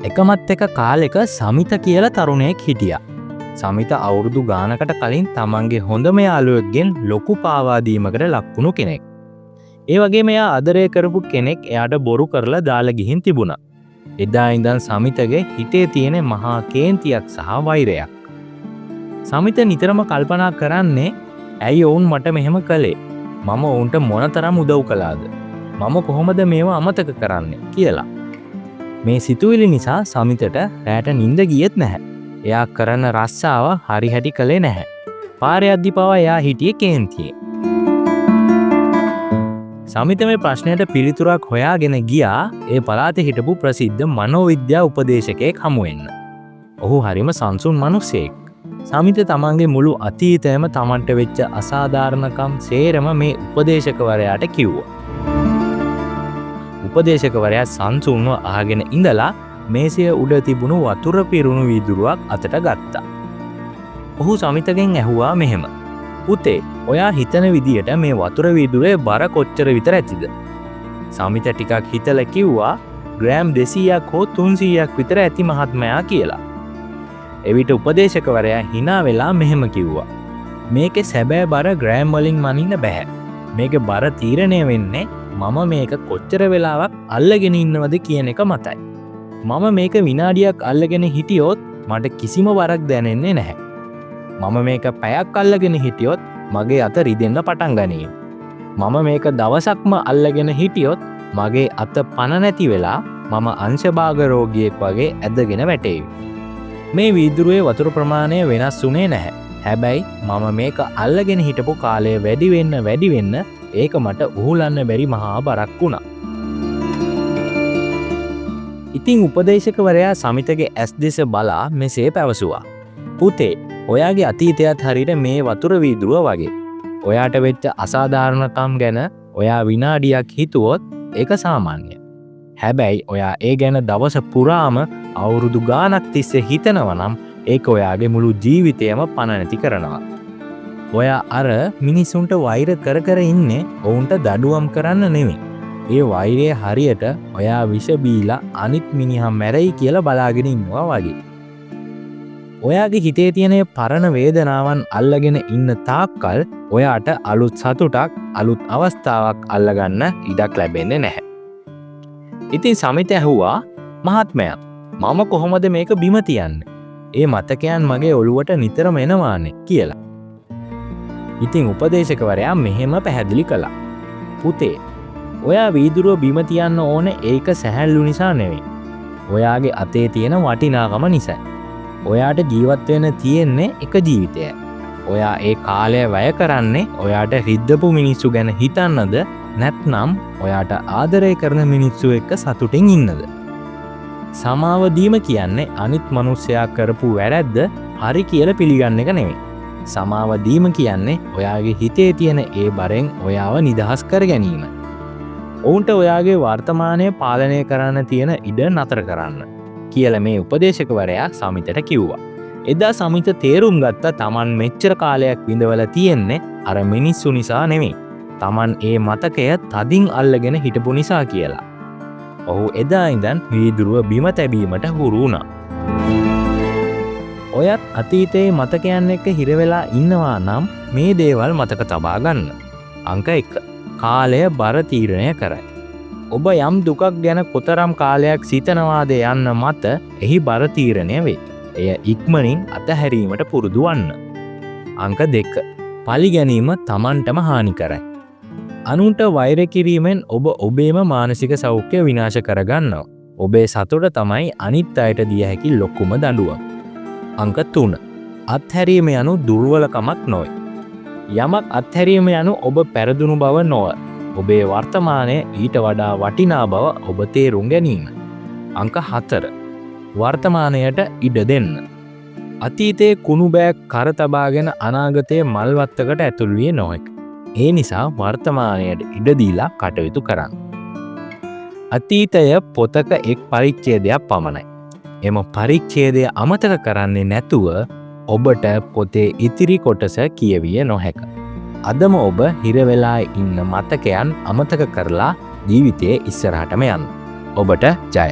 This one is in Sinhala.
එකමත් එක කාලෙක සමිත කියලා තරුණයෙක් හිටියා. සමිත අවුරුදු ගානකට කලින් තමන්ගේ හොඳම යාළුවෙක්ගෙන් ලොකු පාවාදීමකට ලක්වුණු කෙනෙක්. ඒ වගේ මෙයා ආදරය කරපු කෙනෙක් එයාට බොරු කරලා දාලා ගිහින් තිබුණා. එදා ඉඳන් සමිතගේ හිතේ තියෙන මහා කේන්තියක් සහ වෛරයක්. සමිත නිතරම කල්පනා කරන්නේ ඇයි ඔවුන් මට මෙහෙම කළේ? මම ඔවුන්ට මොනතරම් උදව් කළාද? මම කොහොමද මේවා අමතක කරන්නේ කියලා. මේ සිතුවිලි නිසා සමිතට රැට නිින්ද ගියෙත් නැහැ. එයා කරන රස්සාව හරි හැටි කළේ නැහැ. පාරේ යද්දි පවා එයා හිටියේ කේන්තියේ. සමිත මේ ප්‍රශ්නයට පිළිතුරක් හොයාගෙන ගියා ඒ පළාතේ හිටපු ප්‍රසිද්ධ මනෝවිද්‍යා උපදේශකයෙක් හමු වෙන්න. ඔහු හරිම සංසුන් මිනිසෙක්. සමිත තමන්ගේ මුළු අතීතයම තමන්ට වෙච්ච අසාධාරණකම් සේරම මේ උපදේශකවරයාට කිව්වා. උපදේශකවරයා සංසුන්ව අහගෙන ඉඳලා මේසය උඩ තිබුණු වතුර පිරුණු වීදුරුවක් අතට ගත්තා. ඔහු සමිතගෙන් ඇහුවා මෙහෙම. පුතේ, ඔයා හිතන විදියට මේ වතුර වීදුරේ බර කොච්චර විතර ඇතිද? සමිත ටිකක් හිතලා කිව්වා ග්‍රෑම් 200ක් හෝ 300ක් විතර ඇති මහත්මයා කියලා. එවිට උපදේශකවරයා hina වෙලා මෙහෙම කිව්වා. මේකේ සැබෑ බර ග්‍රෑම් වලින් මනින්න බෑ. මේකේ බර තීරණය වෙන්නේ මම මේක කොච්චර වෙලාවක් අල්ලගෙන ඉන්නවද කියන එක මතයි. මම මේක විනාඩියක් අල්ලගෙන හිටියොත් මට කිසිම වරක් දැනෙන්නේ නැහැ. මම මේක පැයක් අල්ලගෙන හිටියොත් මගේ අත රිදෙන්න පටන් ගනී. මම මේක දවසක්ම අල්ලගෙන හිටියොත් මගේ අත පණ නැති වෙලා මම අංශභාග රෝගියෙක් වගේ ඇදගෙන වැටේවි. මේ වීදුරුවේ වතුර ප්‍රමාණය වෙනස් වුණේ නැහැ. හැබැයි මම මේක අල්ලගෙන හිටපු කාලය වැඩි වෙන්න ඒක මට උහුලන්න බැරි මහා බරක් වුණා. ඉතින් උපදේශකවරයා සමිතගේ ඇස් දෙස බලා මෙසේ පැවසුවා. පුතේ, ඔයාගේ අතීතයත් හරියට මේ වතුර වීදුරුව වගේ. ඔයාට වෙච්ච අසාධාරණකම් ගැන ඔයා විනාඩියක් හිතුවොත් ඒක සාමාන්‍යයි. හැබැයි ඔයා ඒ ගැන දවස පුරාම අවුරුදු ගානක් තිස්සේ හිතනවා නම් ඒක ඔයාගේ මුළු ජීවිතයම පණ නැති කරනවා. ඔයා අර මිනිසුන්ට වෛර කර ඉන්නේ ඔවුන්ට දඩුවම් කරන්න නෙමෙයි. ඒ වෛරය හරියට ඔයා විෂ බීලා අනිත් මිනිහා මැරෙයි කියලා බලාගෙන ඉන්නවා වගේ. ඔයාගේ හිතේ තියෙන පරණ වේදනාවන් අල්ලගෙන ඉන්න තාක්කල් ඔයාට අලුත් සතුටක්, අලුත් අවස්ථාවක් අල්ලගන්න ඉඩක් ලැබෙන්නේ නැහැ. ඉතින් සමිත ඇහුවා, මහත්මයා, මම කොහොමද මේක බිම තියන්නේ? ඒ මතකයන් මගේ ඔළුවට නිතරම එනවානේ කියලා. ඉතින් උපදේශකවරයා මෙහෙම පැහැදිලි කළා. පුතේ, ඔයා වීදුරුව බිම තියන්න ඕනේ ඒක සැහැල්ලු නිසා නෙවෙයි. ඔයාගේ අතේ තියෙන වටිනාකම නිසා. ඔයාට ජීවත් වෙන්න තියෙන්නේ එක ජීවිතයයි. ඔයා ඒ කාලය වැය කරන්නේ ඔයාට රිද්දපු මිනිස්සු ගැන හිතන්නද නැත්නම් ඔයාට ආදරය කරන මිනිස්සු එක්ක සතුටින් ඉන්නද? සමාව දීම කියන්නේ අනිත් මිනිස්සයා කරපු වැරද්ද හරි කියලා පිළිගන්න එක නෙවෙයි. සමාව දීම කියන්නේ ඔයාගේ හිතේ තියෙන ඒ බරෙන් ඔයාව නිදහස් කර ගැනීම. ඔවුන්ට ඔයාගේ වර්තමානය පාලනය කරන්න තියෙන ඉඩ නතර කරන්න කියලා මේ උපදේශකවරයා සමිතට කිව්වා. එදා සමිත තේරුම් ගත්ත තමන් මෙච්චර කාලයක් විඳවලා තියෙන්නේ අර මිනිස්සු නිසා නෙමෙයි. තමන් ඒ මතකය තදින් අල්ලගෙන හිටපු නිසා කියලා. ඔහු එදා ඉඳන් වීදුරුව බිම තැබීමට හුරු වුණා. ඔයත් අතීතයේ මතකයන් එක්ක හිර වෙලා ඉන්නවා නම් මේ දේවල් මතක තබා ගන්න. අංක 1. කාලය බර තීරණය කරයි. ඔබ යම් දුකක් ගැන කොතරම් කාලයක් සිතනවාද යන්න මත එහි බර තීරණය වේ. එය ඉක්මනින් අතහැරීමට පුරුදු වන්න. අංක 2. පලි ගැනීම තමන්ටම හානි කරයි. අනුන්ට වෛර කිරීමෙන් ඔබ ඔබේම මානසික සෞඛ්‍ය විනාශ කරගන්නවා. ඔබේ සතුට තමයි අනිත් අයට දිය හැකි ලොකුම දඬුවම. අංක 3. අත්හැරීම යනු දුර්වලකමක් නොවේ. යමක් අත්හැරීම යනු ඔබ පෙරදුණු බව නොව. ඔබේ වර්තමානය ඊට වඩා වටිනා බව ඔබ තේරුම් ගැනීම. අංක 4. වර්තමානයට ඉඩ දෙන්න. අතීතයේ කුණු බෑග් කර තබාගෙන අනාගතයේ මල්වත්තකට ඇතුල් විය නොහැක. ඒ නිසා වර්තමානයට ඉඩ දීලා කටයුතු කරන්න. අතීතය පොතක එක් පරිච්ඡේදයක් පමණයි. එම පරිච්ඡේදය අමතක කරන්නේ නැතුව ඔබට පොතේ ඉතිරි කොටස කියවිය නොහැක. අදම ඔබ හිර වෙලා ඉන්න මතකයන් අමතක කරලා ජීවිතයේ ඉස්සරහටම යන්න. ඔබට ජය.